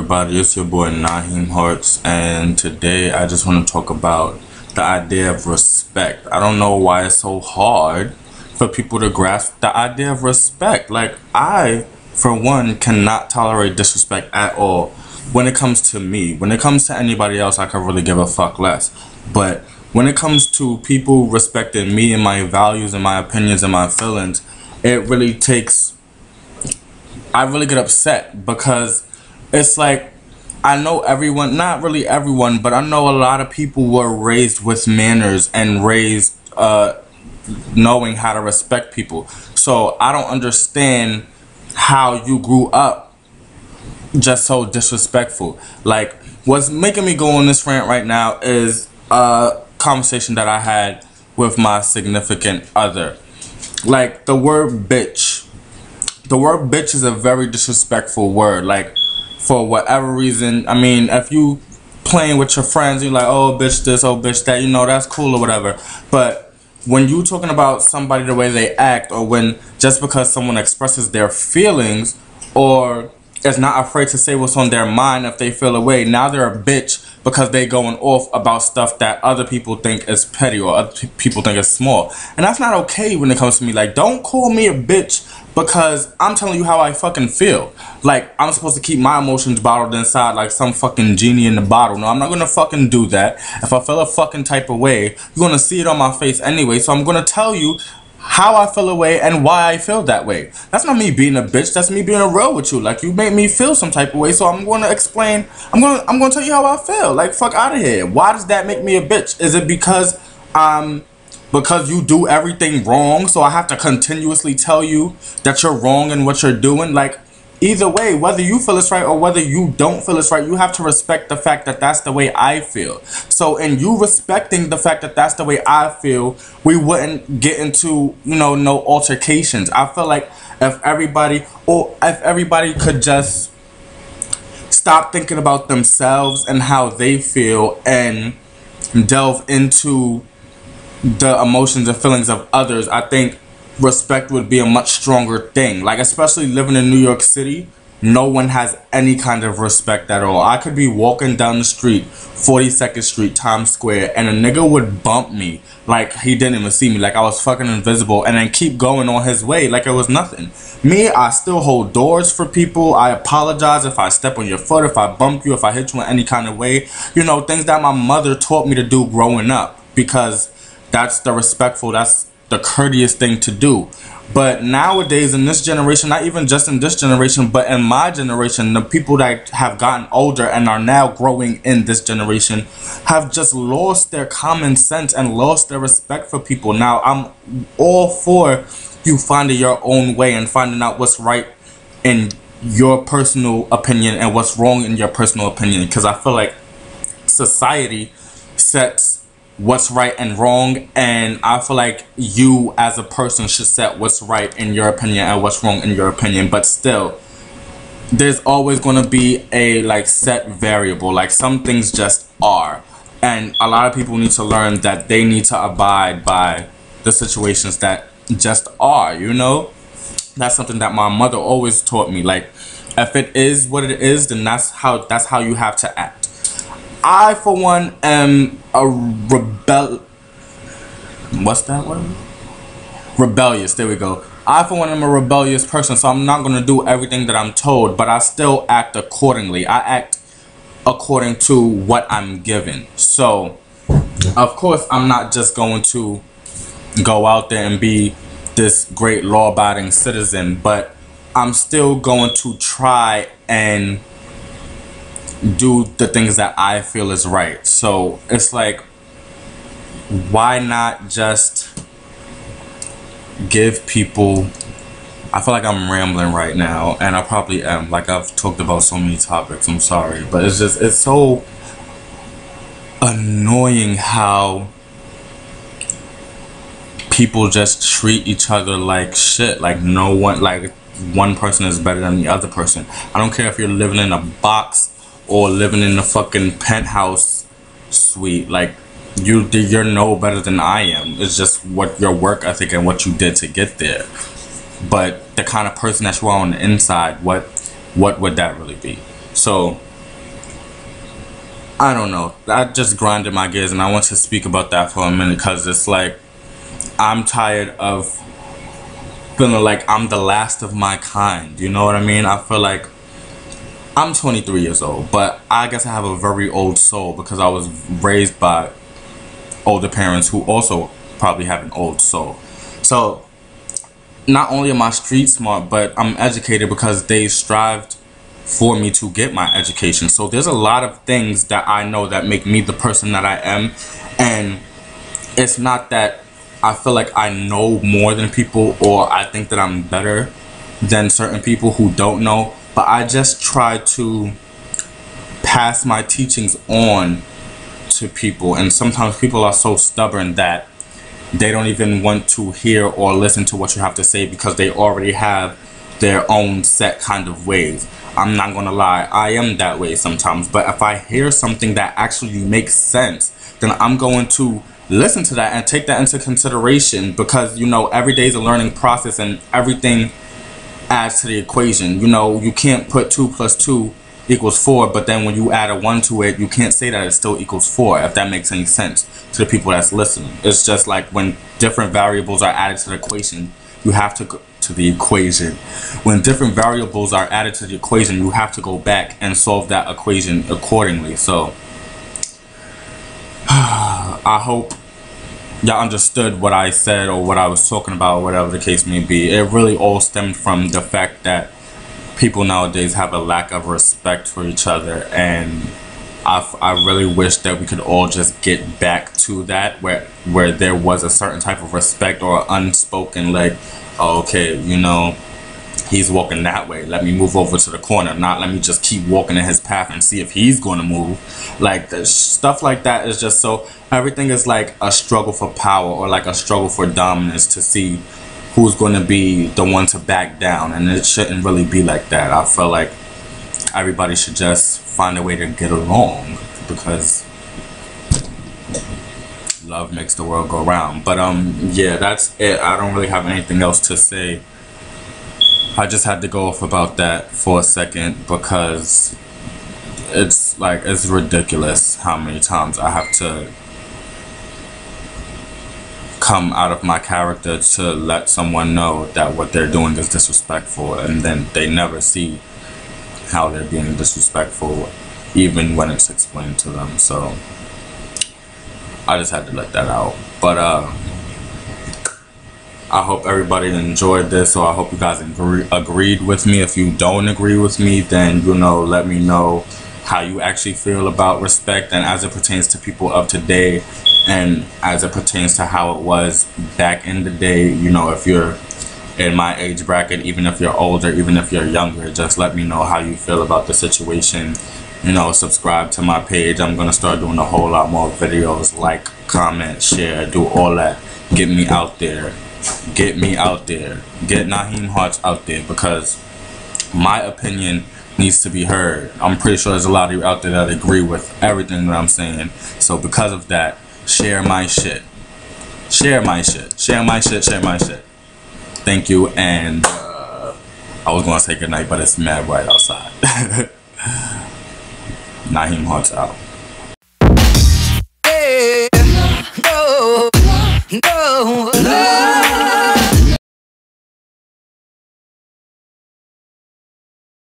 everybody? It's your boy Nyhiem Hearts, and today I just want to talk about the idea of respect. I don't know why it's so hard for people to grasp the idea of respect. Like, I, for one, cannot tolerate disrespect at all. When it comes to me, when it comes to anybody else, I could really give a fuck less. But when it comes to people respecting me and my values and my opinions and my feelings, it really takes... I really get upset because it's like, I know everyone, not really everyone, but I know a lot of people were raised with manners and raised knowing how to respect people. So I don't understand how you grew up just so disrespectful. Like, what's making me go on this rant right now is a conversation that I had with my significant other. Like, the word bitch. The word bitch is a very disrespectful word. Like, for whatever reason, I mean, if you playing with your friends, you're like, oh, bitch this, oh, bitch that, you know, that's cool or whatever. But when you talking about somebody the way they act, or when just because someone expresses their feelings or is not afraid to say what's on their mind if they feel away, now they're a bitch because they going off about stuff that other people think is petty or other people think is small. And that's not okay when it comes to me. Like, don't call me a bitch because I'm telling you how I fucking feel. Like, I'm supposed to keep my emotions bottled inside like some fucking genie in the bottle. No, I'm not gonna fucking do that. If I feel a fucking type of way, you're gonna see it on my face anyway. So I'm gonna tell you how I feel away and why I feel that way. That's not me being a bitch. That's me being real with you. Like, you made me feel some type of way, so I'm gonna explain. I'm gonna tell you how I feel. Like, fuck out of here. Why does that make me a bitch? Is it because you do everything wrong, so I have to continuously tell you that you're wrong in what you're doing? Like, either way, whether you feel it's right or whether you don't feel it's right, you have to respect the fact that that's the way I feel. So in you respecting the fact that that's the way I feel, we wouldn't get into, you know, no altercations. I feel like if everybody could just stop thinking about themselves and how they feel and delve into the emotions and feelings of others, I think respect would be a much stronger thing. Like, especially living in New York City, no one has any kind of respect at all. I could be walking down the street, 42nd Street, Times Square, and a nigga would bump me like he didn't even see me, like I was fucking invisible, and then keep going on his way like it was nothing. Me, I still hold doors for people. I apologize if I step on your foot, if I bump you, if I hit you in any kind of way. You know, things that my mother taught me to do growing up, because that's the respectful, that's the courteous thing to do. But nowadays, in this generation, not even just in this generation, but in my generation, the people that have gotten older and are now growing in this generation have just lost their common sense and lost their respect for people. Now, I'm all for you finding your own way and finding out what's right in your personal opinion and what's wrong in your personal opinion, because I feel like society sets what's right and wrong, and I feel like you as a person should set what's right in your opinion and what's wrong in your opinion. But still, there's always going to be a like set variable. Like, some things just are, and a lot of people need to learn that they need to abide by the situations that just are, you know. That's something that my mother always taught me. Like, if it is what it is, then that's how you have to act. I, for one, am a what's that word? Rebellious. There we go. I, for one, am a rebellious person, so I'm not going to do everything that I'm told, but I still act accordingly. I act according to what I'm given. So, of course, I'm not just going to go out there and be this great law-abiding citizen, but I'm still going to try and do the things that I feel is right. So it's like, why not just give people... I feel like I'm rambling right now, and I probably am. Like, I've talked about so many topics, I'm sorry, but it's just, it's so annoying how people just treat each other like shit. Like, no one, like, one person is better than the other person. I don't care if you're living in a box or living in a fucking penthouse suite. Like, you're no better than I am. It's just what your work ethic and what you did to get there. But the kind of person that you are on the inside, what would that really be? So I don't know. That just grinded my gears, and I want to speak about that for a minute because it's like I'm tired of feeling like I'm the last of my kind. You know what I mean? I feel like I'm 23 years old, but I guess I have a very old soul because I was raised by older parents who also probably have an old soul. So not only am I street smart, but I'm educated because they strived for me to get my education. So there's a lot of things that I know that make me the person that I am, and it's not that I feel like I know more than people or I think that I'm better than certain people who don't know, but I just try to pass my teachings on to people, and sometimes people are so stubborn that they don't even want to hear or listen to what you have to say because they already have their own set kind of ways. I'm not gonna lie, I am that way sometimes, but if I hear something that actually makes sense, then I'm going to listen to that and take that into consideration because, you know, every day is a learning process and everything adds to the equation. You know, you can't put 2 plus 2 equals 4, but then when you add a 1 to it, you can't say that it still equals 4, if that makes any sense to the people that's listening. It's just like when different variables are added to the equation, you have to go to the equation. When different variables are added to the equation, you have to go back and solve that equation accordingly. So I hope y'all understood what I said or what I was talking about, whatever the case may be. It really all stemmed from the fact that people nowadays have a lack of respect for each other, and I really wish that we could all just get back to that where there was a certain type of respect or unspoken, like, oh, okay, you know, he's walking that way, let me move over to the corner, not let me just keep walking in his path and see if he's going to move. Like, the stuff like that is just so, everything is like a struggle for power or like a struggle for dominance to see who's going to be the one to back down, and it shouldn't really be like that. I feel like everybody should just find a way to get along because love makes the world go round. But yeah, that's it. I don't really have anything else to say. I just had to go off about that for a second because it's like, it's ridiculous how many times I have to come out of my character to let someone know that what they're doing is disrespectful, and then they never see how they're being disrespectful even when it's explained to them. So I just had to let that out. But I hope everybody enjoyed this, or I hope you guys agreed with me. If you don't agree with me, then, you know, let me know how you actually feel about respect, and as it pertains to people of today, and as it pertains to how it was back in the day. You know, if you're in my age bracket, even if you're older, even if you're younger, just let me know how you feel about the situation. You know, subscribe to my page. I'm gonna start doing a whole lot more videos. Like, comment, share, do all that. Get me out there. Get me out there. Get Nyhiem Hearts out there, because my opinion needs to be heard. I'm pretty sure there's a lot of you out there that agree with everything that I'm saying. So because of that, share my shit. Share my shit. Share my shit. Share my shit. Thank you, and I was gonna say goodnight, but it's mad right outside. Nyhiem Hearts out. Hey, no, no, no.